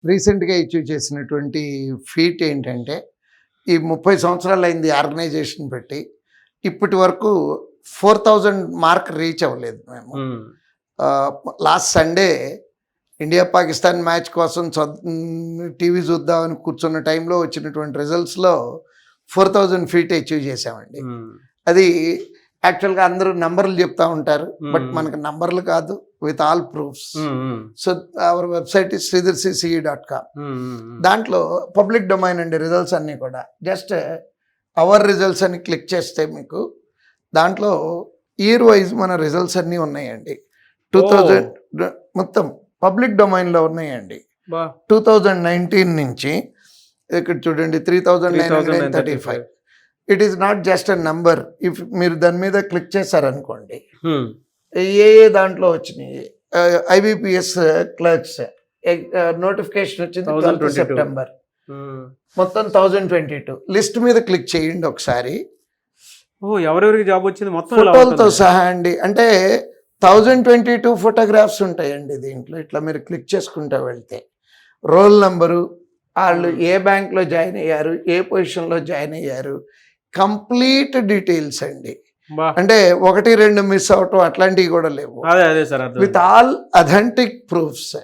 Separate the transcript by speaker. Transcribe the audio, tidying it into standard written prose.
Speaker 1: రీసెంట్గా ఇష్యూ చేసినటువంటి ఫీట్ ఏంటంటే ఈ 30 సంవత్సరాలు అయింది ఆర్గనైజేషన్ పెట్టి ఇప్పటి వరకు 4000 మార్క్ రీచ్ అవ్వలేదు మేము. Last Sunday India Pakistan match కోసం టీవీ చూద్దామని కూర్చున్న టైంలో వచ్చినటువంటి రిజల్ట్స్లో 4000 ఫీట్ అచీవ్ చేసామండి. అది యాక్చువల్గా అందరూ నంబర్లు చెప్తా ఉంటారు, బట్ మనకు నంబర్లు కాదు, with all proofs. So our website is sridharcce.com. దాంట్లో పబ్లిక్ డొమైన్ అండి రిజల్ట్స్ అన్నీ కూడా. జస్ట్ అవర్ రిజల్ట్స్ అని క్లిక్ చేస్తే మీకు దాంట్లో ఇయర్ వైజ్ మన రిజల్ట్స్ అన్నీ ఉన్నాయండి. 2000 మొత్తం పబ్లిక్ డొమైన్లో ఉన్నాయండి. 2019 నుంచి ఇక్కడ చూడండి 3935. It is not just a number. If మీరు దాని మీద క్లిక్ చేశారనుకోండి, ఏ దాంట్లో వచ్చినాయి, IBPS క్లర్క్స్ నోటిఫికేషన్ వచ్చింది 12 సెప్టెంబర్, మొత్తం 1022. లిస్ట్ మీద క్లిక్ చేయండి ఒకసారి,
Speaker 2: ఎవరెవరికి జాబ్ వచ్చింది మొత్తం
Speaker 1: ఫోటోలతో సహా అండి. అంటే 1022 ఫోటోగ్రాఫ్స్ ఉంటాయండి దీంట్లో. ఇట్లా మీరు క్లిక్ చేసుకుంటూ వెళ్తే రోల్ నంబరు, వాళ్ళు ఏ బ్యాంక్లో జాయిన్ అయ్యారు, ఏ పొజిషన్లో జాయిన్ అయ్యారు, కంప్లీట్ డీటెయిల్స్ అండి. అంటే 1-2 మిస్ అవటం అట్లాంటివి కూడా లేవు, విత్ ఆల్ అథెంటిక్ ప్రూఫ్స్.